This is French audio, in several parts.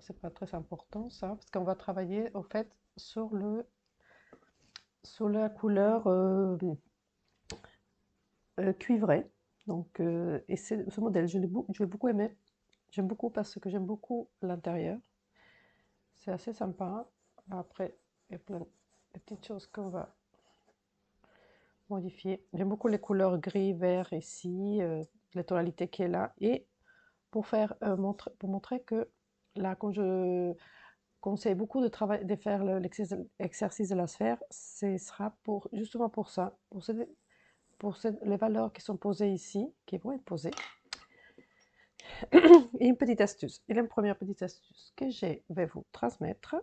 c'est pas très important ça, parce qu'on va travailler au fait sur la couleur cuivrée. Donc, et ce modèle, je l'ai beaucoup aimé. J'aime beaucoup parce que j'aime beaucoup l'intérieur. C'est assez sympa. Après, il y a plein de petites choses qu'on va modifier. J'aime beaucoup les couleurs gris, vert ici, les tonalités qui est là. Et pour montrer que là, quand je conseille beaucoup de faire l'exercice de la sphère, ce sera justement pour ça, les valeurs qui sont posées ici, qui vont être posées. Et une petite astuce. Et la première petite astuce que je vais vous transmettre,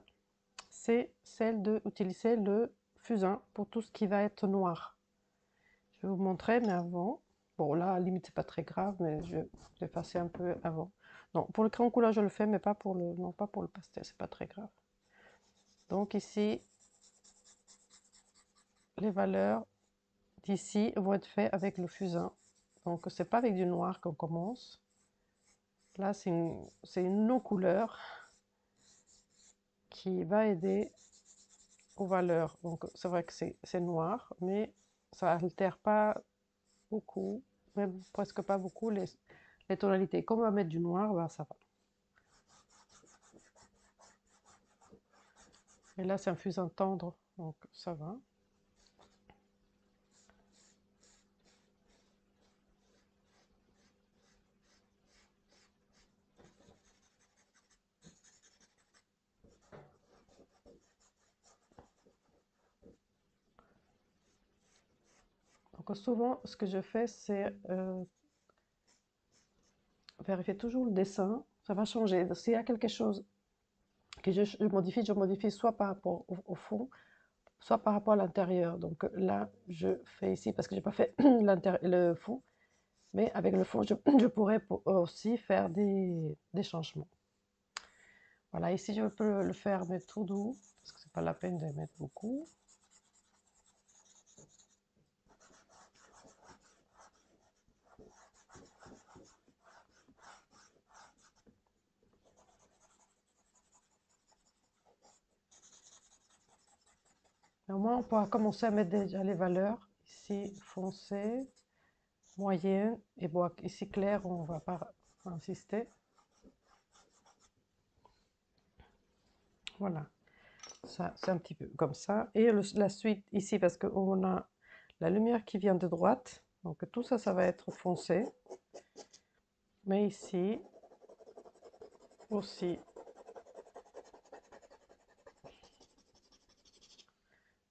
c'est celle d'utiliser le fusain pour tout ce qui va être noir. Je vais vous montrer, mais avant, bon là, à la limite, c'est pas très grave, mais je vais l'effacer un peu avant. Non, pour le crayon couleur, je le fais, mais pas pour le pastel, c'est pas très grave. Donc ici, les valeurs d'ici vont être faites avec le fusain. Donc c'est pas avec du noir qu'on commence. Là, c'est une non-couleur qui va aider aux valeurs. Donc c'est vrai que c'est noir, mais ça n'altère pas beaucoup, même presque pas beaucoup les tonalités. Comme on va mettre du noir, ben, ça va. Et là, c'est un fusain tendre, donc ça va. Donc souvent, ce que je fais, c'est vérifier toujours le dessin. Ça va changer. S'il y a quelque chose que je modifie soit par rapport au fond, soit par rapport à l'intérieur. Donc là, je fais ici parce que j'ai pas fait le fond, mais avec le fond, je pourrais aussi faire des changements. Voilà, ici je peux le faire mais tout doux, parce que c'est pas la peine de mettre beaucoup. Et au moins, on pourra commencer à mettre déjà les valeurs. Ici, foncé, moyenne, et bon, ici clair, on va pas insister. Voilà, ça c'est un petit peu comme ça. Et la suite ici, parce qu'on a la lumière qui vient de droite, donc tout ça, ça va être foncé. Mais ici aussi.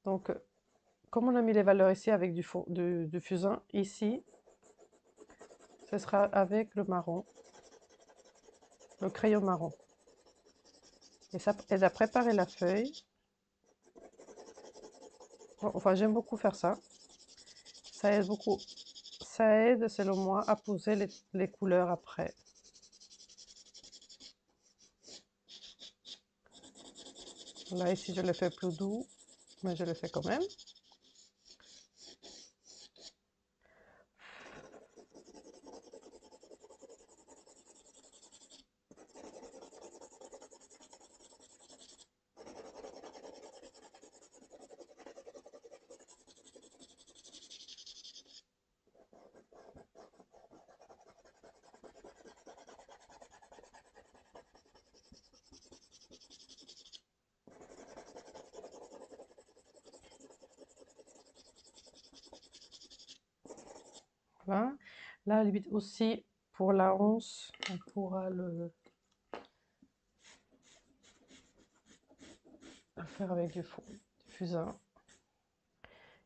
Donc, comme on a mis les valeurs ici avec du fusain, ici, ce sera avec le marron, le crayon marron. Et ça aide à préparer la feuille. Bon, enfin, j'aime beaucoup faire ça. Ça aide beaucoup. Ça aide, selon moi, à poser les couleurs après. Là, ici, je le fais plus doux, mais je le fais quand même. Voilà. Là, à la limite aussi, pour la once, on pourra le faire avec du fusain.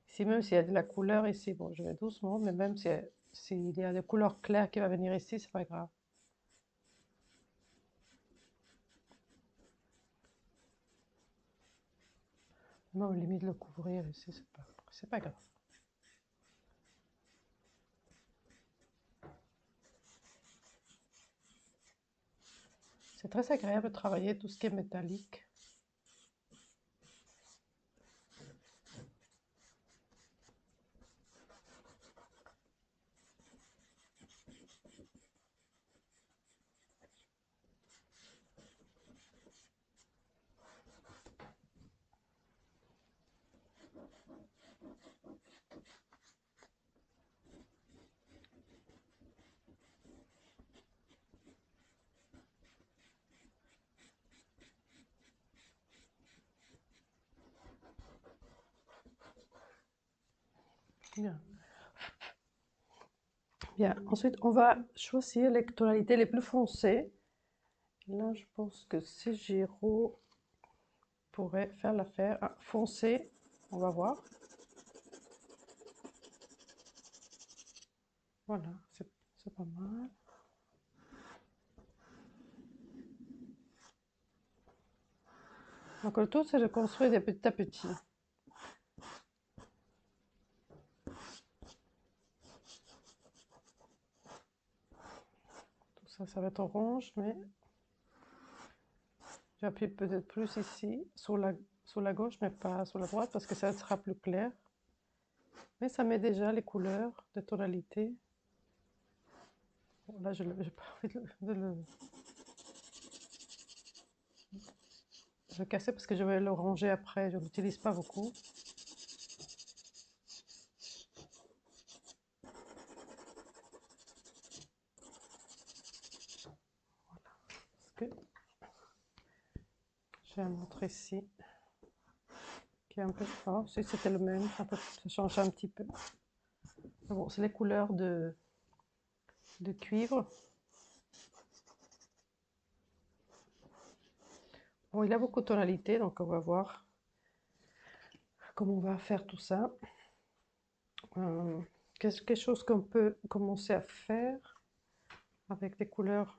Ici, même s'il y a de la couleur ici, bon, je vais doucement, mais même s'il y a des couleurs claires qui vont venir ici, c'est pas grave. Non, limite le couvrir ici, c'est pas grave. C'est très agréable de travailler tout ce qui est métallique. Bien. Bien. Ensuite, on va choisir les tonalités les plus foncées. Là, je pense que ces Giro pourrait faire l'affaire. Ah, foncé, on va voir. Voilà, c'est pas mal. Donc le tout, c'est de construire des petit à petit. Tout ça, ça va être orange, mais j'appuie peut-être plus ici, sur la gauche, mais pas sur la droite, parce que ça sera plus clair. Mais ça met déjà les couleurs de tonalité. Bon, là, je n'ai pas envie de le casser parce que je vais le ranger après. Je ne l'utilise pas beaucoup. Parce que j'ai un autre ici qui est un peu... Oh, si c'était le même, ça change un petit peu. Mais bon, c'est les couleurs de cuivre. Bon, il a beaucoup de tonalités, donc on va voir comment on va faire tout ça. Quelque chose qu'on peut commencer à faire avec des couleurs...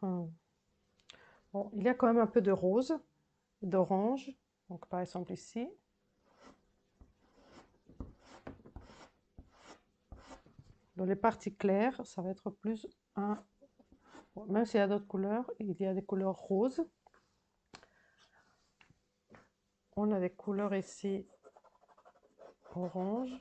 Bon, il y a quand même un peu de rose, d'orange, donc par exemple ici. Dans les parties claires, ça va être plus un... Bon, même s'il y a d'autres couleurs, il y a des couleurs roses. On a des couleurs ici orange.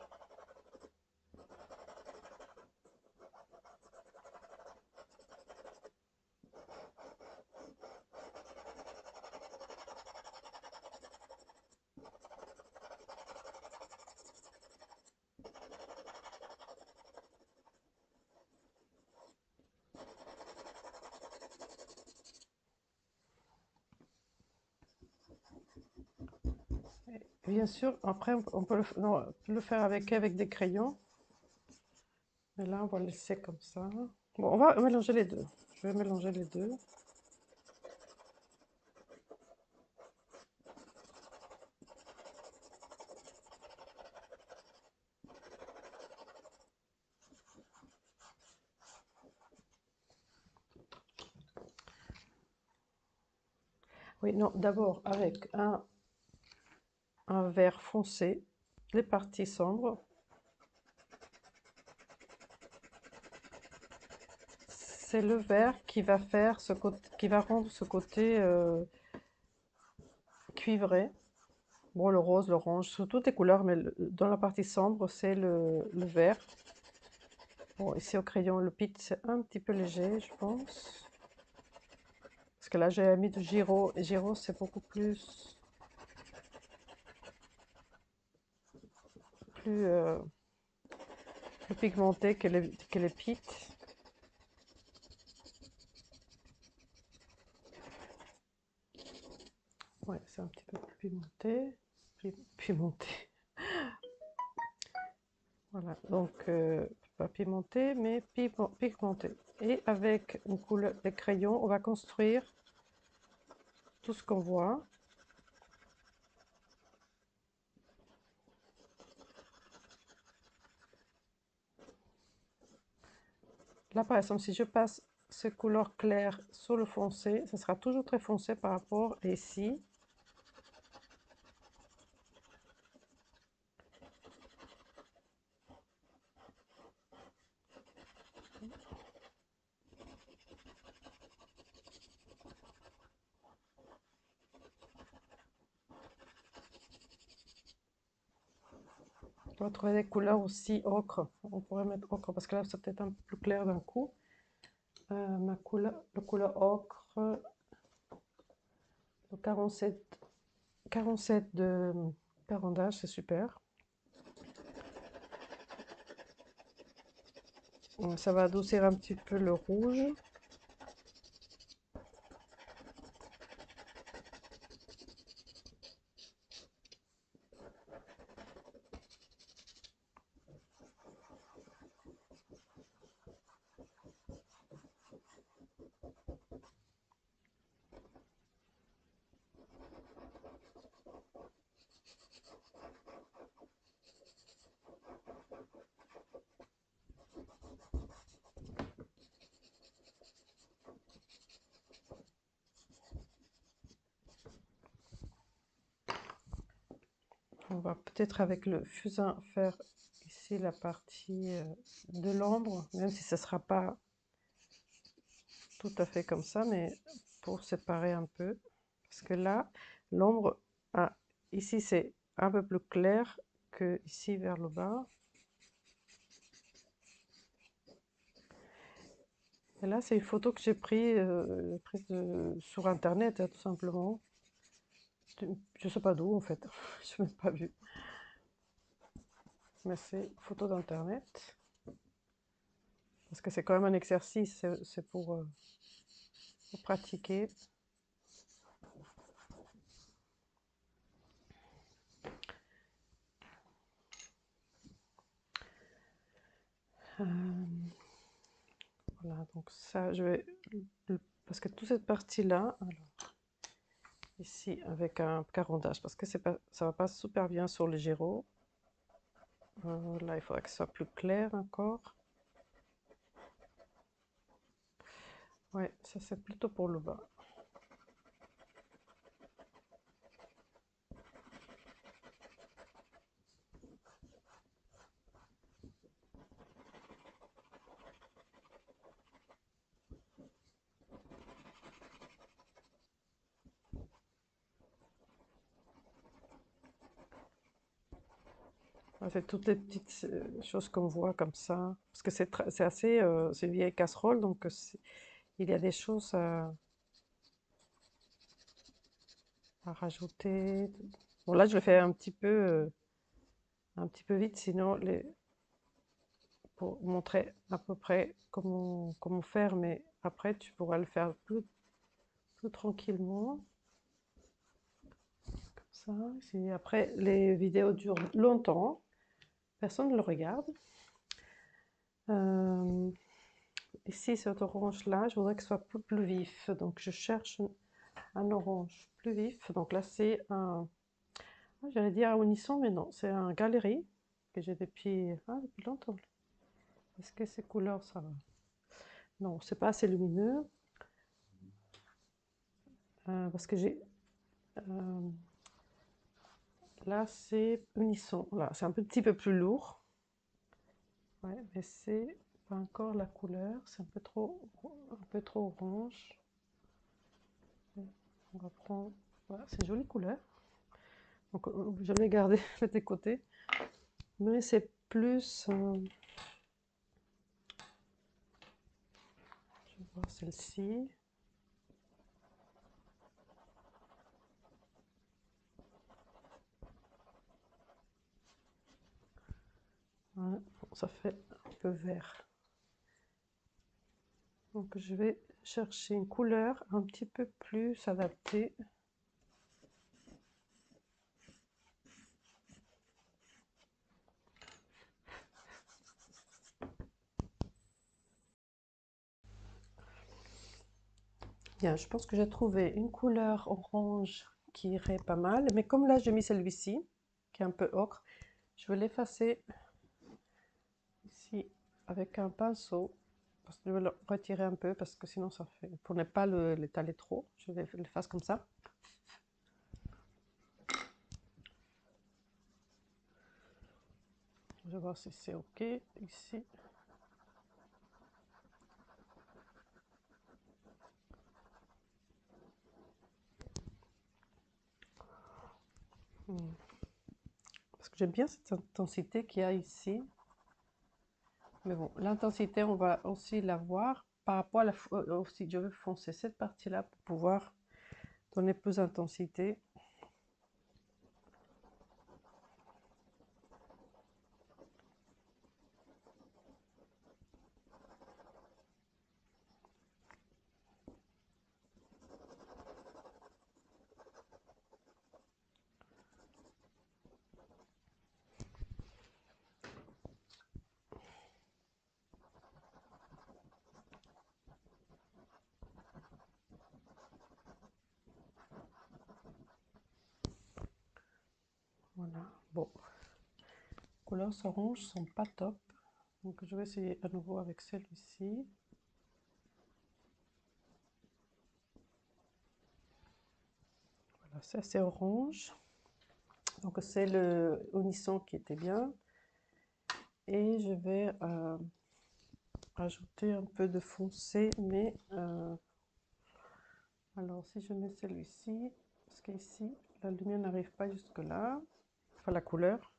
Et bien sûr, après, on peut le faire avec des crayons. Mais là, on va laisser comme ça. Bon, on va mélanger les deux. Je vais mélanger les deux. Oui, non, d'abord avec un vert foncé, les parties sombres. C'est le vert qui va faire ce côté, qui va rendre ce côté cuivré. Bon, le rose, l'orange, sur toutes les couleurs, mais dans la partie sombre, c'est le vert. Bon, ici au crayon, le pitch, c'est un petit peu léger, je pense. Parce que là, j'ai mis du Giro, et Giro, c'est beaucoup plus pigmenté que les pits. Ouais, c'est un petit peu pimenté. Pimenté. Voilà, donc pas pimenté, mais pigmenté. Et avec une couleur, des crayons, on va construire tout ce qu'on voit. Là, par exemple, si je passe ces couleurs claires sur le foncé, ça sera toujours très foncé par rapport à ici. On va trouver des couleurs aussi ocre. On pourrait mettre ocre parce que là, c'est peut-être un peu plus clair d'un coup. Le couleur ocre, le 47 de Caran d'Ache, c'est super. Ça va adoucir un petit peu le rouge. On va peut-être avec le fusain faire ici la partie de l'ombre, même si ce ne sera pas tout à fait comme ça, mais pour séparer un peu. Parce que là, l'ombre, ici c'est un peu plus clair que ici vers le bas. Et là, c'est une photo que j'ai prise sur internet, hein, tout simplement. Je sais pas d'où en fait, je n'ai même pas vu. Mais c'est photo d'internet. Parce que c'est quand même un exercice, c'est pour pratiquer. Voilà, donc ça, je vais... Parce que toute cette partie-là, ici avec un carondage, parce que pas, ça va pas super bien sur le gyro. Là, il faudrait que ce soit plus clair encore. Ouais, ça c'est plutôt pour le bas. C'est toutes les petites choses qu'on voit comme ça. Parce que c'est assez... c'est une vieille casserole, donc il y a des choses à rajouter. Bon, là, je le fais un petit peu vite, sinon, pour montrer à peu près comment faire, mais après, tu pourras le faire plus tranquillement. Comme ça. Après, les vidéos durent longtemps. Personne ne le regarde. Ici, cet orange-là, je voudrais que ce soit plus vif. Donc, je cherche un orange plus vif. Donc là, c'est un... J'allais dire un unisson, mais non. C'est un galerie que j'ai depuis longtemps. Est-ce que ces couleurs, ça va? Non, c'est pas assez lumineux. Parce que j'ai... là, c'est unisson. Là, c'est un petit peu plus lourd. Ouais, mais c'est pas encore la couleur. C'est un peu trop orange. On va prendre... Voilà, c'est une jolie couleur. Donc, je vais garder de côté. Mais c'est plus... je vais voir celle-ci. Ouais, ça fait un peu vert. Donc je vais chercher une couleur un petit peu plus adaptée. Bien, je pense que j'ai trouvé une couleur orange qui irait pas mal. Mais comme là j'ai mis celui-ci, qui est un peu ocre, je vais l'effacer ici avec un pinceau. Parce que je vais le retirer un peu parce que sinon ça fait... Pour ne pas l'étaler trop, je vais le faire comme ça. Je vais voir si c'est OK ici. Parce que j'aime bien cette intensité qu'il y a ici. Mais bon, l'intensité, on va aussi la voir par rapport à aussi, je vais foncer cette partie-là pour pouvoir donner plus d'intensité. Voilà, bon, les couleurs orange sont pas top, donc je vais essayer à nouveau avec celui-ci. Voilà, ça c'est orange, donc c'est le unisson qui était bien, et je vais rajouter un peu de foncé, mais alors si je mets celui-ci, parce qu'ici la lumière n'arrive pas jusque là, enfin la couleur.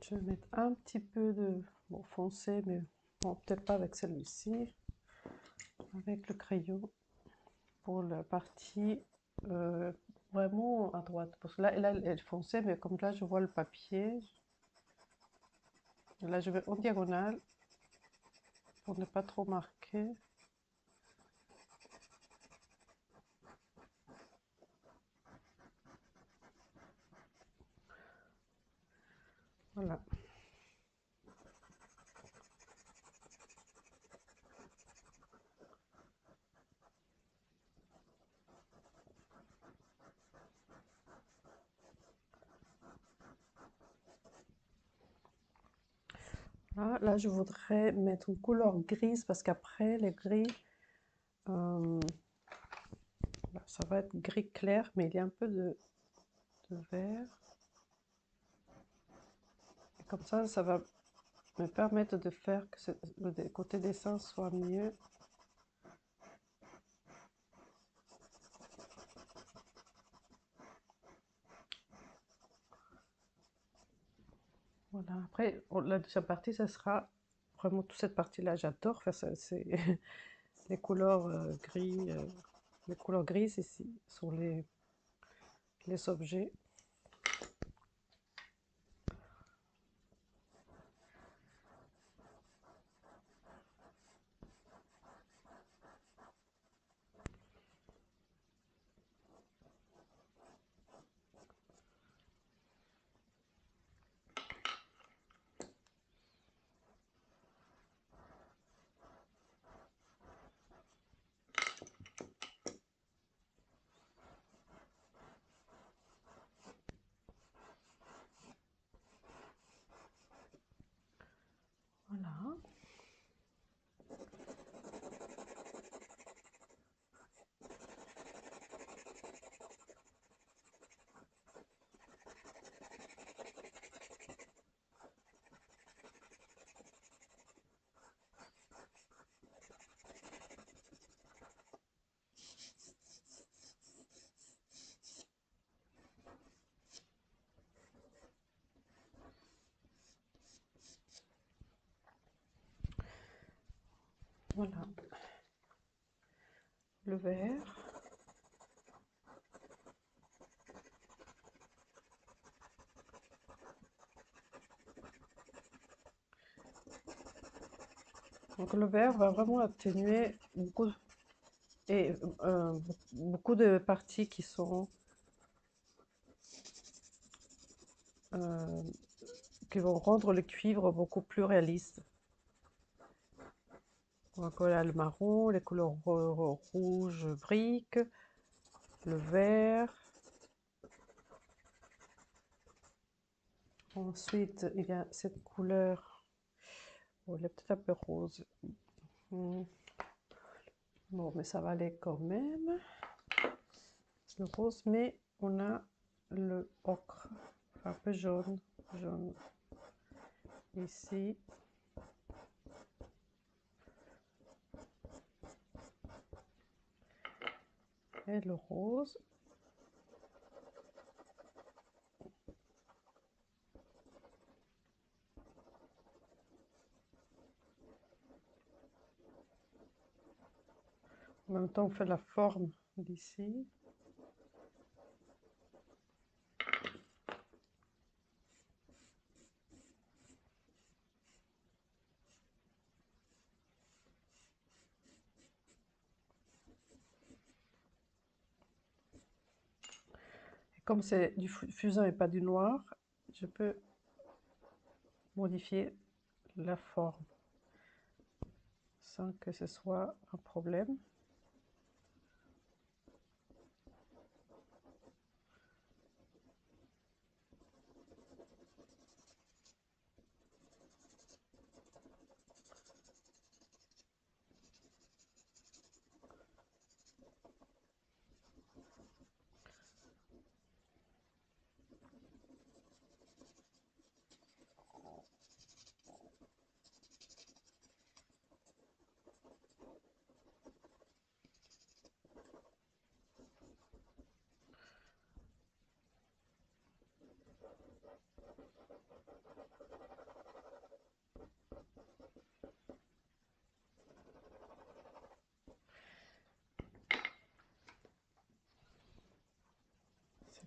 Je vais mettre un petit peu de foncé, mais bon, peut-être pas avec celui-ci, avec le crayon pour la partie vraiment à droite. Parce que là, elle est foncée, mais comme là, je vois le papier. Là, je vais en diagonale pour ne pas trop marquer. Voilà. Là, je voudrais mettre une couleur grise parce qu'après, les gris, ça va être gris clair, mais il y a un peu de vert. Et comme ça va me permettre de faire que le côté dessin soit mieux. Voilà, après, la deuxième partie, ça sera vraiment toute cette partie-là. J'adore faire ça. C'est les couleurs gris. Les couleurs grises ici sont les objets. Voilà. Voilà. Le vert. Donc le vert va vraiment atténuer beaucoup de parties qui sont euh, qui vont rendre le cuivre beaucoup plus réaliste. Donc voilà le marron, les couleurs rouge brique, le vert. Ensuite, il y a cette couleur, oh, elle est peut-être un peu rose. Bon, mais ça va aller quand même. Le rose, mais on a le ocre, un peu jaune, ici. Et le rose. En même temps, on fait la forme d'ici. Comme c'est du fusain et pas du noir, je peux modifier la forme sans que ce soit un problème.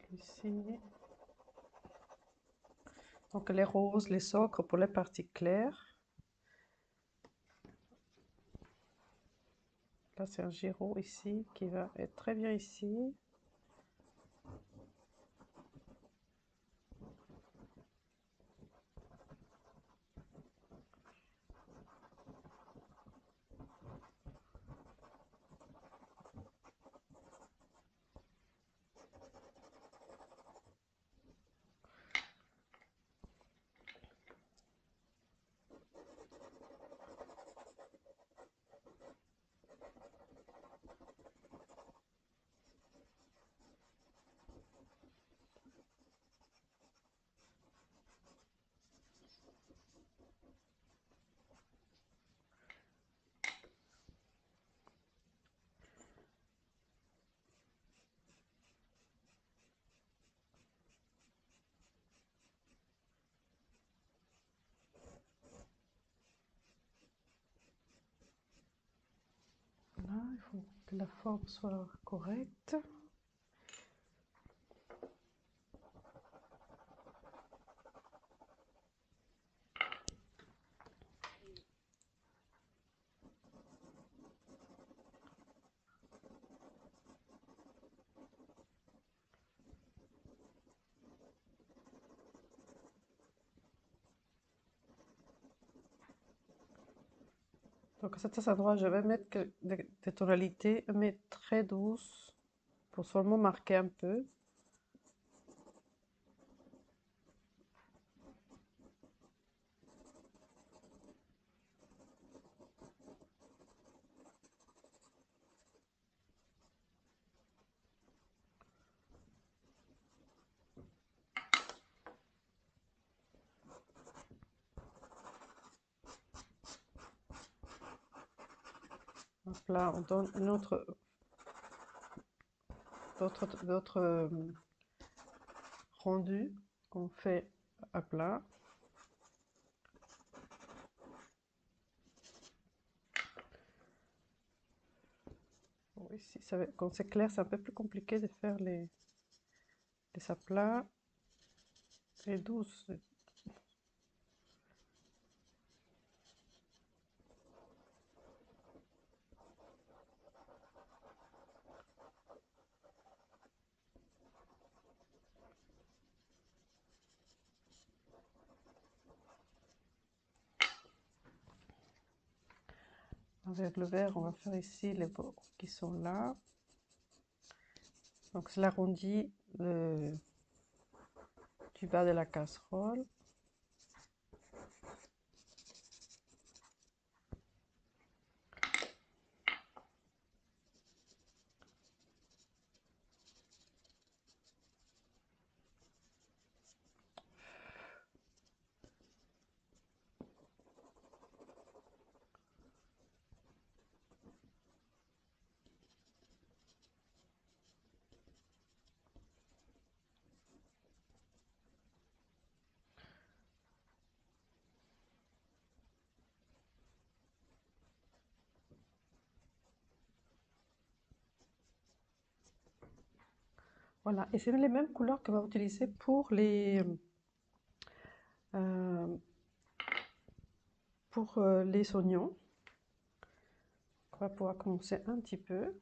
Celui-ci. Donc les roses, les ocres pour les parties claires. Là, c'est un giraud ici qui va être très bien ici. Là, il faut que la forme soit correcte. Donc à cet endroit, je vais mettre des tonalités, mais très douces, pour seulement marquer un peu. Donc là, on donne une d'autres rendus qu'on fait à plat. Bon, ici, quand c'est clair, c'est un peu plus compliqué de faire les aplats et douces. Avec le vert, on va faire ici les bords qui sont là. Donc c'est l'arrondi du bas de la casserole. Voilà, et c'est les mêmes couleurs qu'on va utiliser euh, pour les oignons. On va pouvoir commencer un petit peu.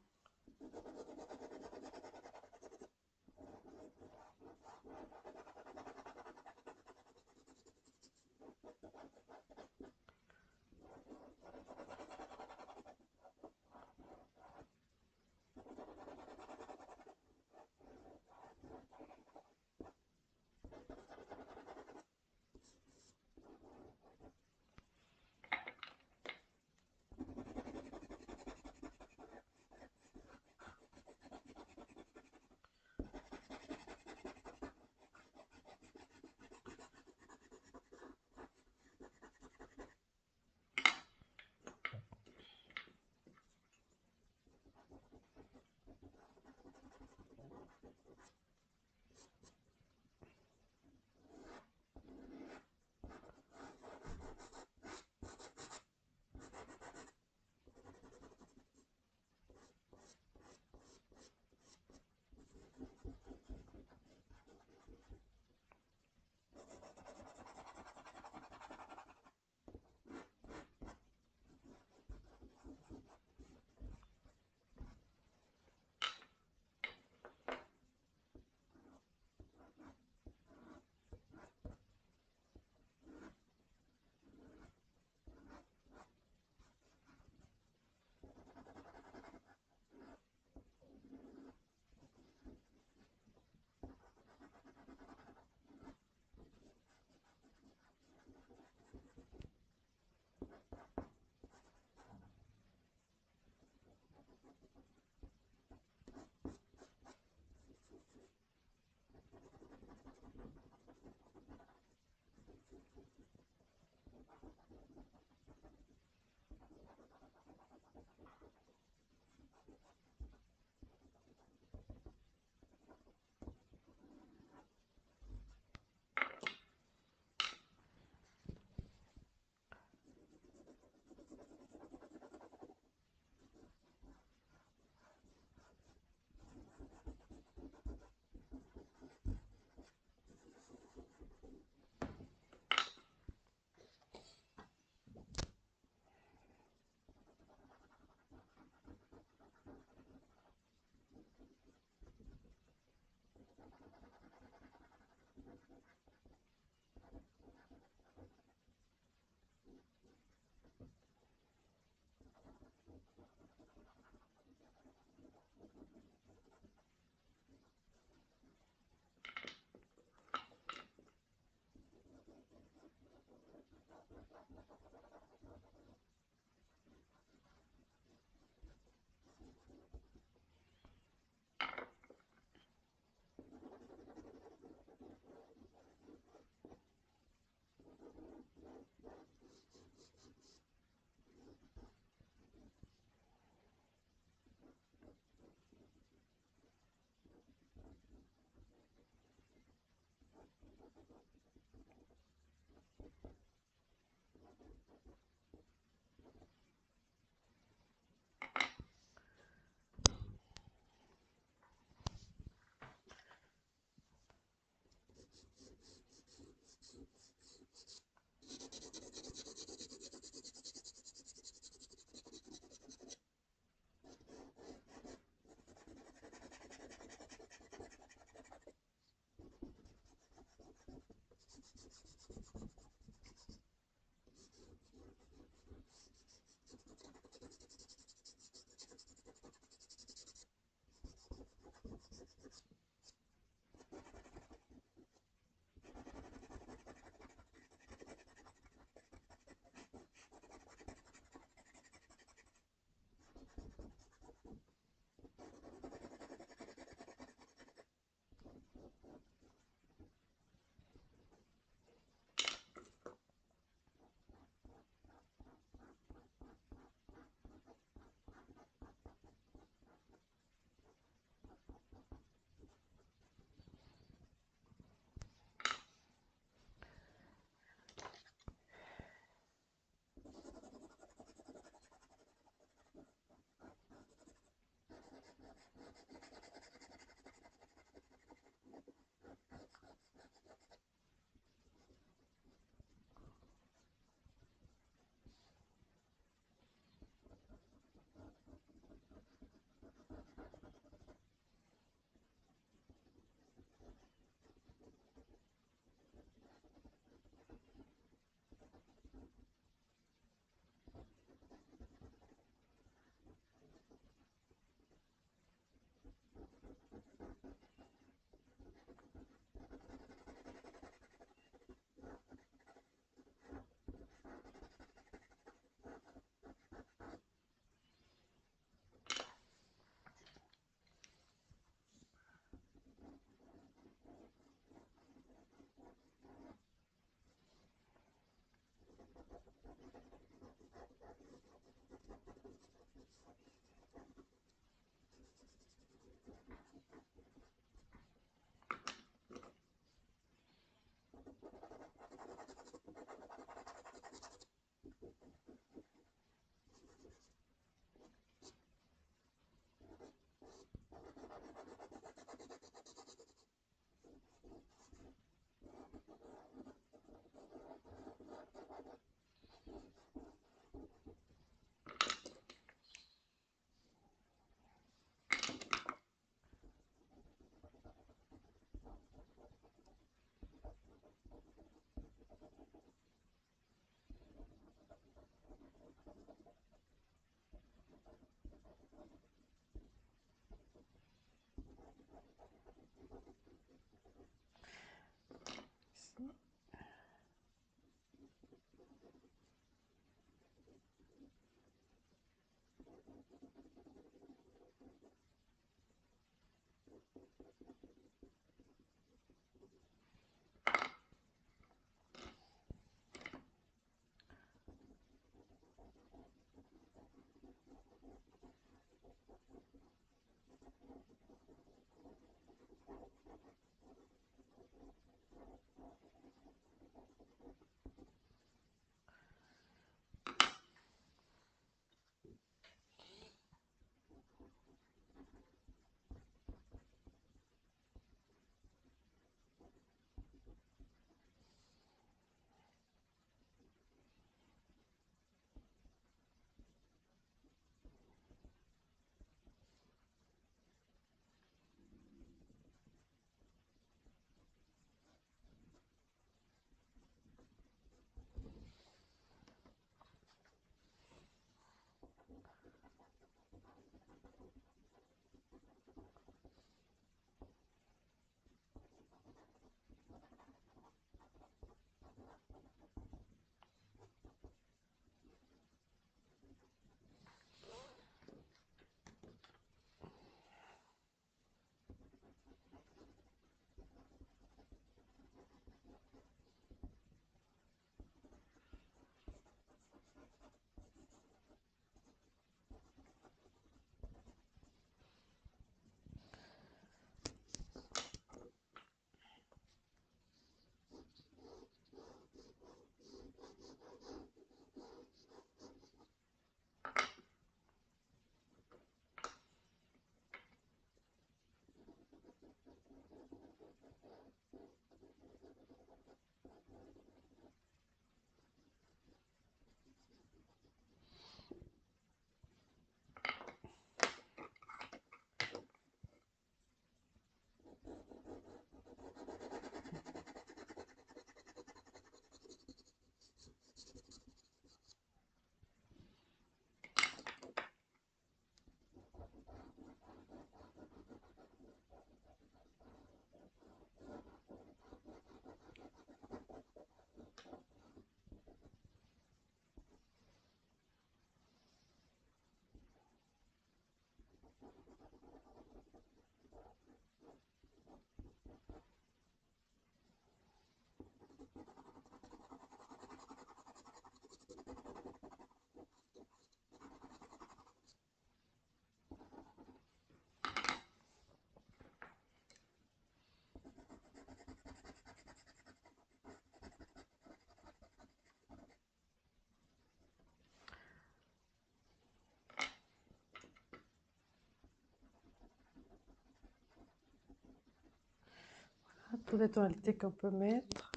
Toutes les tonalités qu'on peut mettre.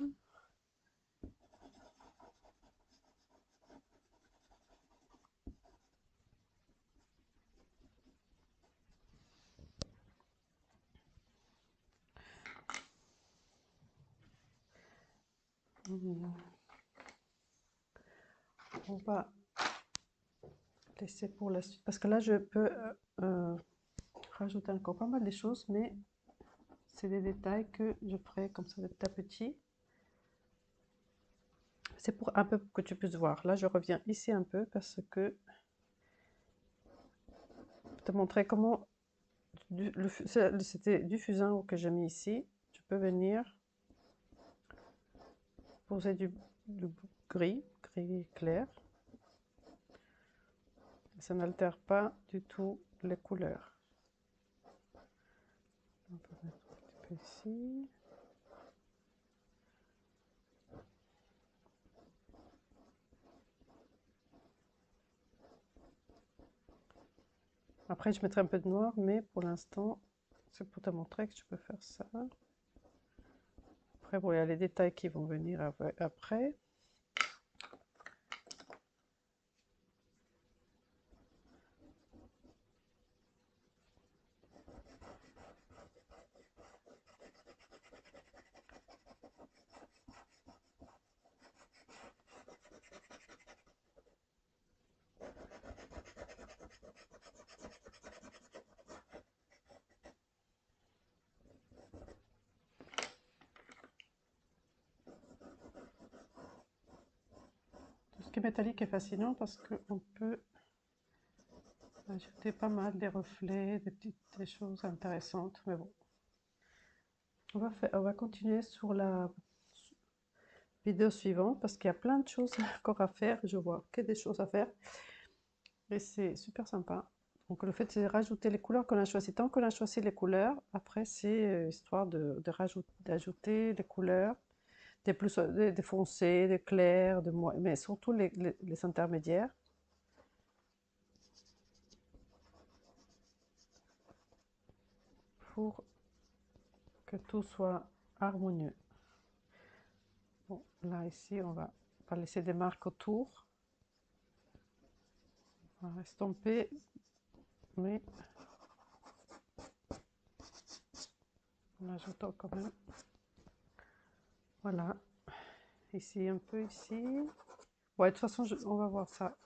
On va laisser pour la suite parce que là je peux rajouter encore pas mal de choses, mais c'est des détails que je ferai comme ça petit à petit. C'est pour un peu que tu puisses voir. Là je reviens ici un peu parce que te montrer comment c'était du fusain que j'ai mis ici. Tu peux venir poser du gris clair. Ça n'altère pas du tout les couleurs. On peut mettre un petit peu ici. Après, je mettrai un peu de noir, mais pour l'instant, c'est pour te montrer que tu peux faire ça. Après, bon, il y a les détails qui vont venir après. Tout ce qui est métallique est fascinant parce qu'on peut ajouter pas mal des reflets, des choses intéressantes. Mais bon, on va continuer sur la vidéo suivante parce qu'il y a plein de choses encore à faire. Je vois que des choses à faire et c'est super sympa. Donc le fait c'est de rajouter les couleurs qu'on a choisies. Tant qu'on a choisi les couleurs, après c'est histoire d'ajouter les couleurs, des foncés, des clairs, mais surtout les intermédiaires. Pour que tout soit harmonieux. Bon, là ici on va pas laisser des marques autour. On va estomper, mais en ajoutant quand même. Voilà, ici un peu ici. Ouais, de toute façon, on va voir ça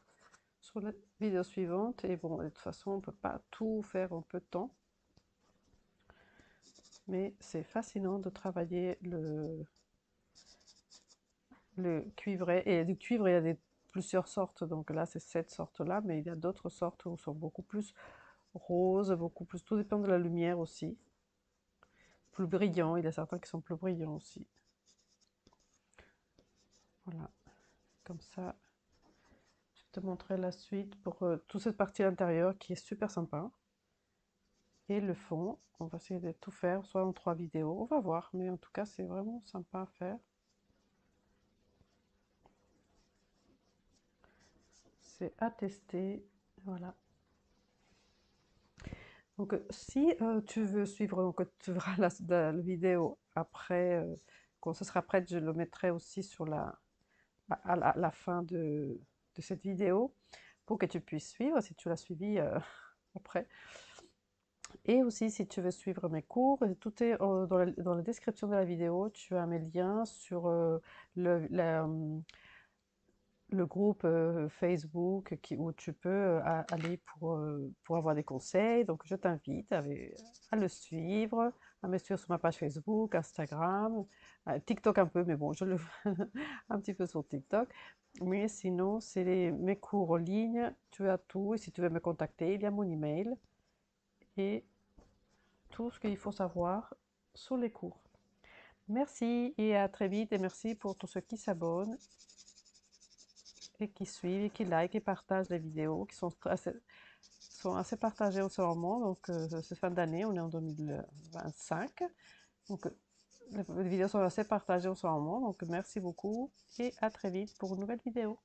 sur la vidéo suivante. Et bon, de toute façon, on peut pas tout faire en peu de temps. Mais c'est fascinant de travailler le cuivré. Et du cuivre, il y a plusieurs sortes. Donc là, c'est cette sorte-là, mais il y a d'autres sortes où sont beaucoup plus roses, beaucoup plus. Tout dépend de la lumière aussi. Plus brillants, il y a certains qui sont plus brillants aussi. Voilà, comme ça, je vais te montrer la suite pour toute cette partie intérieure qui est super sympa. Et le fond, on va essayer de tout faire, soit en 3 vidéos, on va voir, mais en tout cas, c'est vraiment sympa à faire. C'est à tester, voilà. Donc, si tu veux suivre, donc tu verras la vidéo après, quand ce sera prêt, je le mettrai aussi sur la fin de cette vidéo pour que tu puisses suivre si tu l'as suivi après. Et aussi, si tu veux suivre mes cours, tout est dans la description de la vidéo. Tu as mes liens sur le groupe Facebook où tu peux aller pour avoir des conseils. Donc, je t'invite à le suivre, à me suivre sur ma page Facebook, Instagram, TikTok un peu, mais bon, je le fais un petit peu sur TikTok. Mais sinon, c'est mes cours en ligne. Tu as tout. Et si tu veux me contacter, il y a mon email et tout ce qu'il faut savoir sur les cours. Merci et à très vite et merci pour tous ceux qui s'abonnent et qui suivent et qui like et partagent les vidéos qui sont assez partagées en ce moment. Donc, cette fin d'année, on est en 2025. Donc, les vidéos sont assez partagées en ce moment. Donc, merci beaucoup et à très vite pour une nouvelle vidéo.